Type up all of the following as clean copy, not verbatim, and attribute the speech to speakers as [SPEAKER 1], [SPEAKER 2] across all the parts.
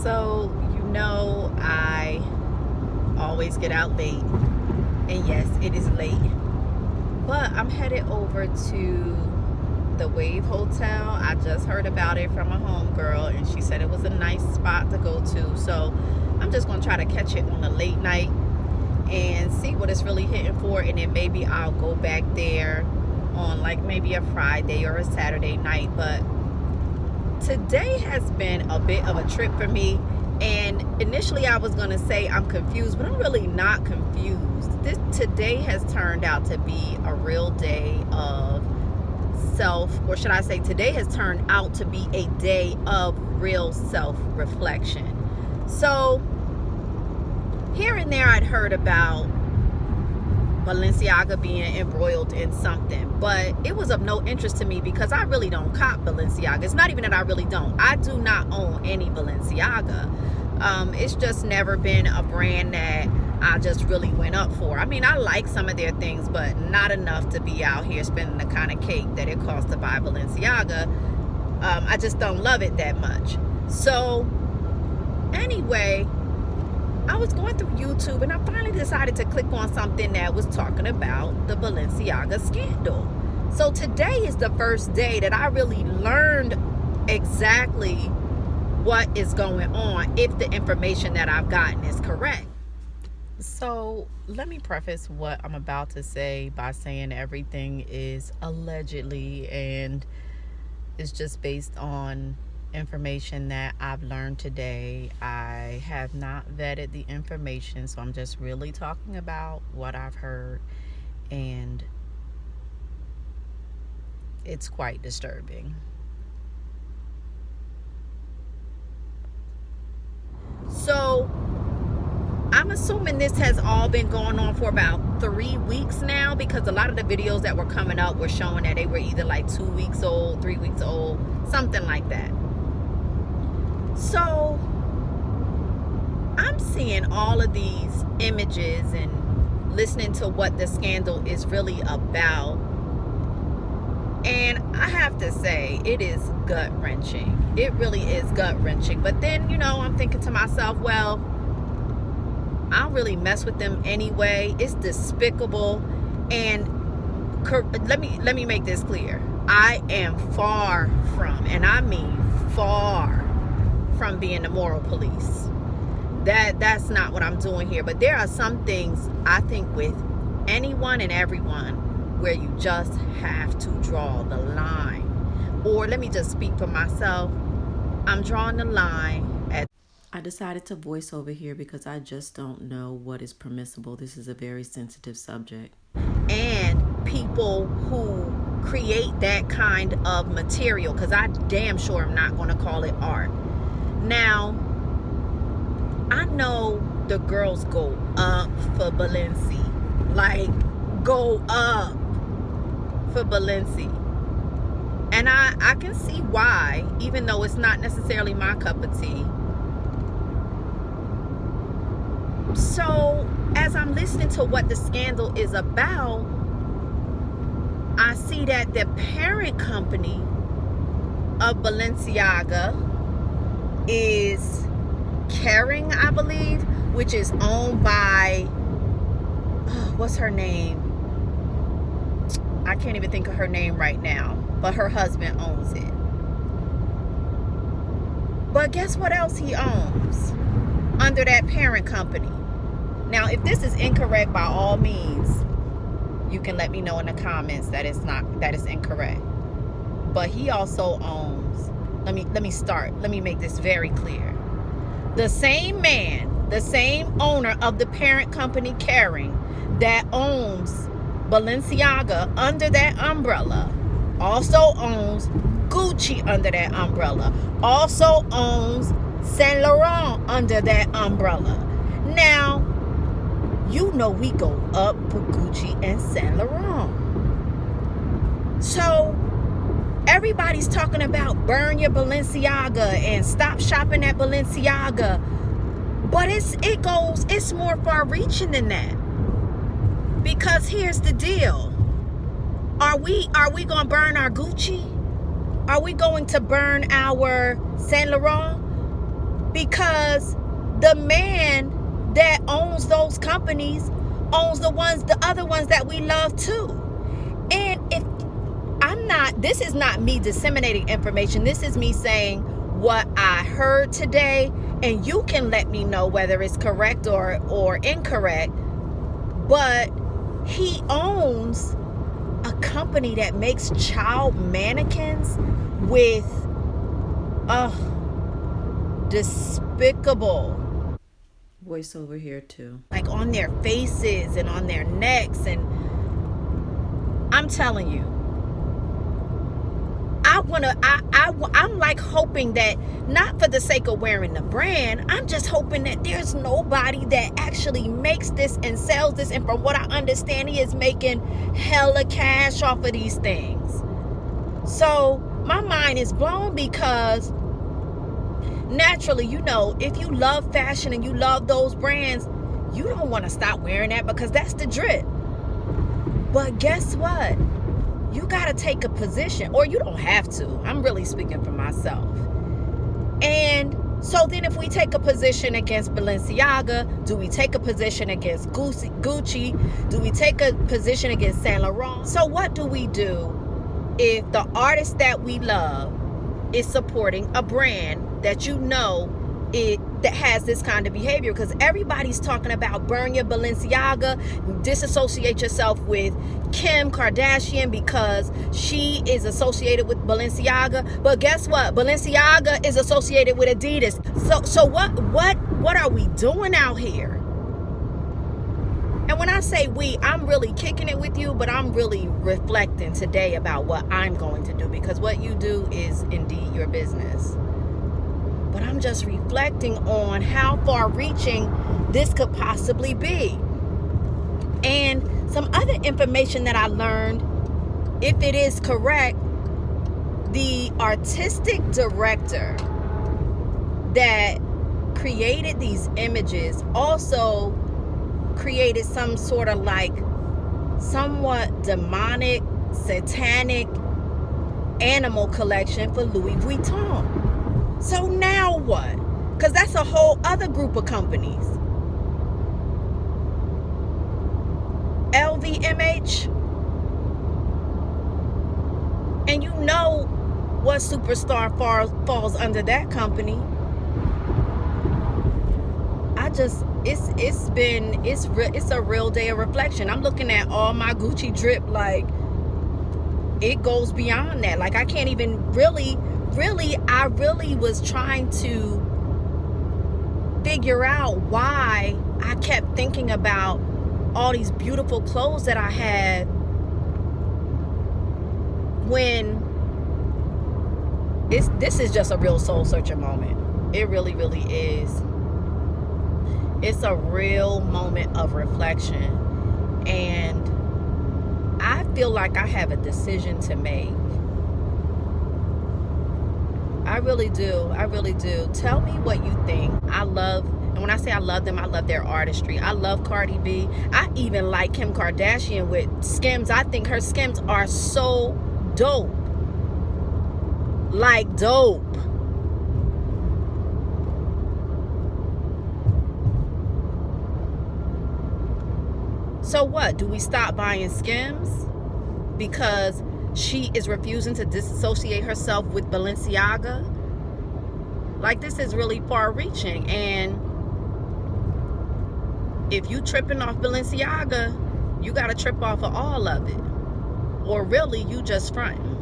[SPEAKER 1] So, I always get out late. And yes, it is late. But I'm headed over to the Wave Hotel. I just heard about it from a homegirl, and she said it was a nice spot to go to. So, I'm just going to try to catch it on a late night and see what it's really hitting for. And then maybe I'll go back there on like maybe a Friday or a Saturday night. But today has been a bit of a trip for me. And initially I was going to say I'm confused, but I'm really not confused. Today has turned out to be a real day of or should I say today has turned out to be a day of real self-reflection. So here and there I'd heard about Balenciaga being embroiled in something, but it was of no interest to me because I really don't cop Balenciaga. It's not even that I really don't. I do not own any Balenciaga. It's just never been a brand that I just really went up for. I mean, I like some of their things, but not enough to be out here spending the kind of cake that it costs to buy Balenciaga. I just don't love it that much. So anyway, I was going through YouTube and I finally decided to click on something that was talking about the Balenciaga scandal. So today is the first day that I really learned exactly what is going on, if the information that I've gotten is correct. So let me preface what I'm about to say by saying everything is allegedly and is just based on information that I've learned today. I have not vetted the information, so I'm just really talking about what I've heard, and it's quite disturbing. So I'm assuming this has all been going on for about 3 weeks now, because a lot of the videos that were coming up were showing that they were either like 2 weeks old, 3 weeks old, something like that. So I'm seeing all of these images and listening to what the scandal is really about. And I have to say, it is gut-wrenching. It really is gut-wrenching. But then, I'm thinking to myself, well, I don't really mess with them anyway. It's despicable. And let me make this clear. I am far from, and I mean far from, being the moral police. That's not what I'm doing here. But there are some things, I think, with anyone and everyone where you just have to draw the line. Or let me just speak for myself. I'm drawing the line at... I decided to voice over here because I just don't know what is permissible. This is a very sensitive subject. And people who create that kind of material, because I damn sure am not going to call it art. Now, I know the girls go up for Balenci. Like, go up for Balenci. And I can see why, even though it's not necessarily my cup of tea. So, as I'm listening to what the scandal is about, I see that the parent company of Balenciaga is Kering, I believe, which is owned by, what's her name? I can't even think of her name right now, but her husband owns it. But guess what else he owns under that parent company? Now, if this is incorrect, by all means, you can let me know in the comments that it's incorrect. But he also owns, let me make this very clear. The same man, the same owner of the parent company Kering that owns Balenciaga under that umbrella also owns Gucci under that umbrella, also owns Saint Laurent under that umbrella. Now, we go up for Gucci and Saint Laurent. So everybody's talking about burn your Balenciaga and stop shopping at Balenciaga. But it's more far reaching than that. Because here's the deal. Are we going to burn our Gucci? Are we going to burn our Saint Laurent? because the man that owns those companies owns the other ones that we love too. And if this is not me disseminating information. This is me saying what I heard today, and you can let me know whether it's correct or incorrect. But he owns a company that makes child mannequins with despicable voiceover here too, like on their faces and on their necks. And I'm telling you, I'm like hoping that, not for the sake of wearing the brand, I'm just hoping that there's nobody that actually makes this and sells this, and from what I understand, he is making hella cash off of these things. So my mind is blown, because naturally, you know, if you love fashion and you love those brands, you don't want to stop wearing that because that's the drip. But guess what? You got to take a position, or you don't have to. I'm really speaking for myself. And so then if we take a position against Balenciaga, do we take a position against Gucci? Do we take a position against Saint Laurent? So what do we do if the artist that we love is supporting a brand that you know that has this kind of behavior? Because everybody's talking about burn your Balenciaga, disassociate yourself with Kim Kardashian because she is associated with Balenciaga. But guess what? Balenciaga is associated with Adidas. So what are we doing out here? And when I say we, I'm really kicking it with you, but I'm really reflecting today about what I'm going to do, because what you do is indeed your business. But I'm just reflecting on how far-reaching this could possibly be. And some other information that I learned, if it is correct, the artistic director that created these images also created some sort of like somewhat demonic, satanic animal collection for Louis Vuitton. So now what? Because that's a whole other group of companies. LVMH. And you know what superstar falls under that company. It's a real day of reflection. I'm looking at all my Gucci drip, like it goes beyond that. Like I can't even I really was trying to figure out why I kept thinking about all these beautiful clothes that I had when this is just a real soul searching moment. It really, really is. It's a real moment of reflection, and I feel like I have a decision to make. I really do. Tell me what you think. And when I say I love them, I love their artistry. I love Cardi B. I even like Kim Kardashian with Skims. I think her Skims are so dope. Like dope. So what? Do we stop buying Skims because she is refusing to disassociate herself with Balenciaga? Like, this is really far-reaching. And if you tripping off Balenciaga, you got to trip off of all of it. Or really, you just fronting.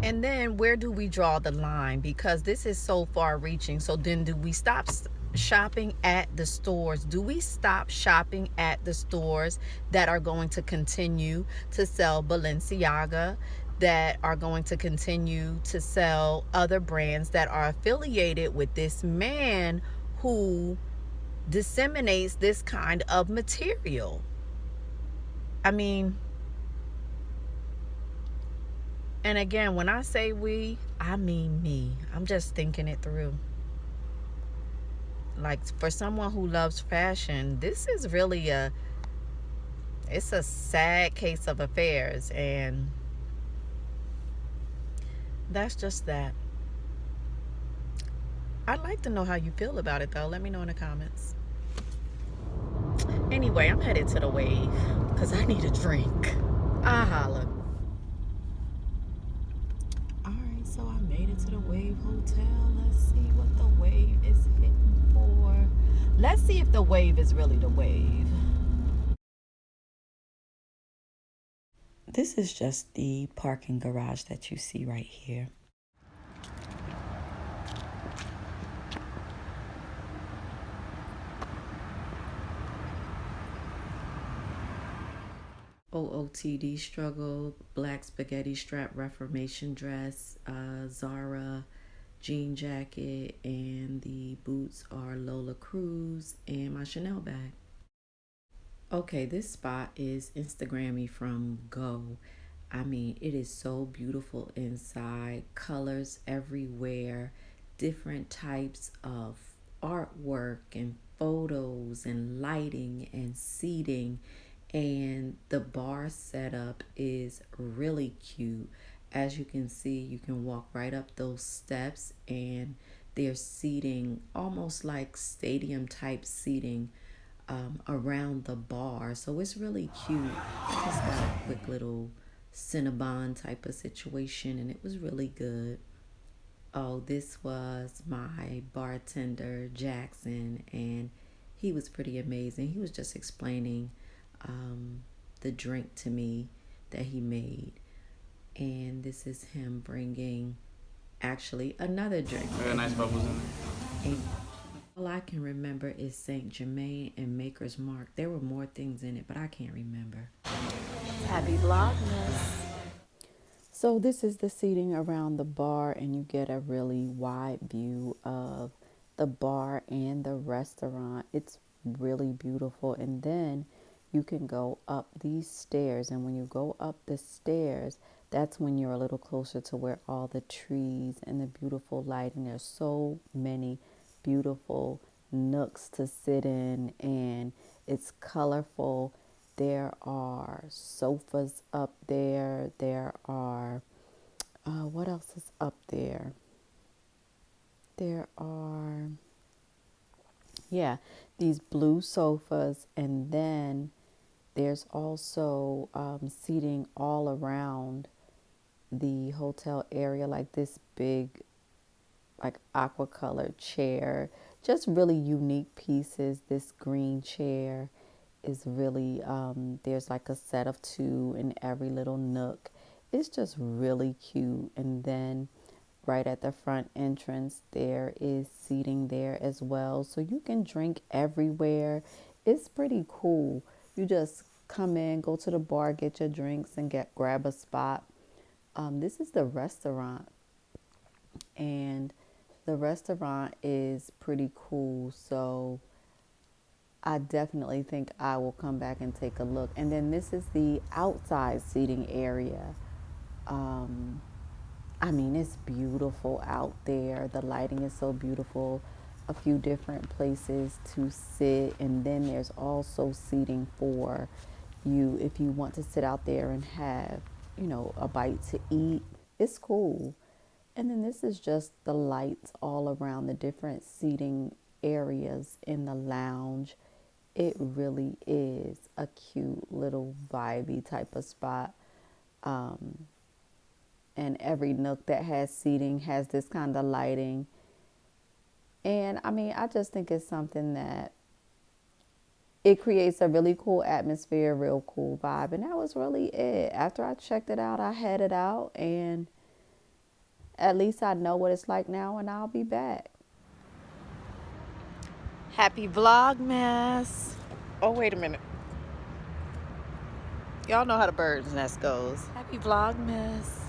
[SPEAKER 1] And then where do we draw the line? Because this is so far-reaching. So then do we stop shopping at the stores? Do we stop shopping at the stores that are going to continue to sell Balenciaga, that are going to continue to sell other brands that are affiliated with this man who disseminates this kind of material? I mean, and again, when I say we, I mean me. I'm just thinking it through. Like, for someone who loves fashion, this is really it's a sad case of affairs, and that's just that. I'd like to know how you feel about it though. Let me know in the comments. Anyway, I'm headed to the wave because I need a drink. I holla. Alright, so I made it to the Wave Hotel. Let's see what the wave is hitting for. Let's see if the wave is really the wave. This is just the parking garage that you see right here. OOTD struggle, black spaghetti strap reformation dress, Zara jean jacket, and the boots are Lola Cruz and my Chanel bag. Okay, this spot is Instagrammy from Go. I mean, it is so beautiful inside, colors everywhere, different types of artwork and photos and lighting and seating. And the bar setup is really cute. As you can see, you can walk right up those steps, and they're seating almost like stadium type seating around the bar. So it's really cute. I just got a quick little Cinnabon type of situation, and it was really good. Oh, this was my bartender, Jackson, and he was pretty amazing. He was just explaining the drink to me that he made. And this is him bringing actually another drink.
[SPEAKER 2] Got nice bubbles in it.
[SPEAKER 1] All I can remember is Saint Germain and Maker's Mark. There were more things in it, but I can't remember. Happy Vlogmas. So this is the seating around the bar, and you get a really wide view of the bar and the restaurant. It's really beautiful. And then you can go up these stairs, and when you go up the stairs, that's when you're a little closer to where all the trees and the beautiful lighting. There's so many beautiful nooks to sit in, and it's colorful. There are sofas up there. There are, what else is up there? There are, yeah, these blue sofas, and then there's also seating all around the hotel area, like this big, like aqua colored chair, just really unique pieces. This green chair is really, there's like a set of two in every little nook. It's just really cute. And then right at the front entrance, there is seating there as well. So you can drink everywhere. It's pretty cool. You just come in, go to the bar, get your drinks, and grab a spot. This is the restaurant, and the restaurant is pretty cool. So I definitely think I will come back and take a look. And then this is the outside seating area. I mean, it's beautiful out there. The lighting is so beautiful. A few different places to sit. And then there's also seating for you if you want to sit out there and have, a bite to eat. It's cool. And then this is just the lights all around the different seating areas in the lounge. It really is a cute little vibey type of spot. And every nook that has seating has this kind of lighting. And I mean, I just think it's something that it creates a really cool atmosphere, real cool vibe. And that was really it. After I checked it out, I headed out, and at least I know what it's like now, and I'll be back. Happy Vlogmas. Oh, wait a minute. Y'all know how the bird's nest goes. Happy Vlogmas.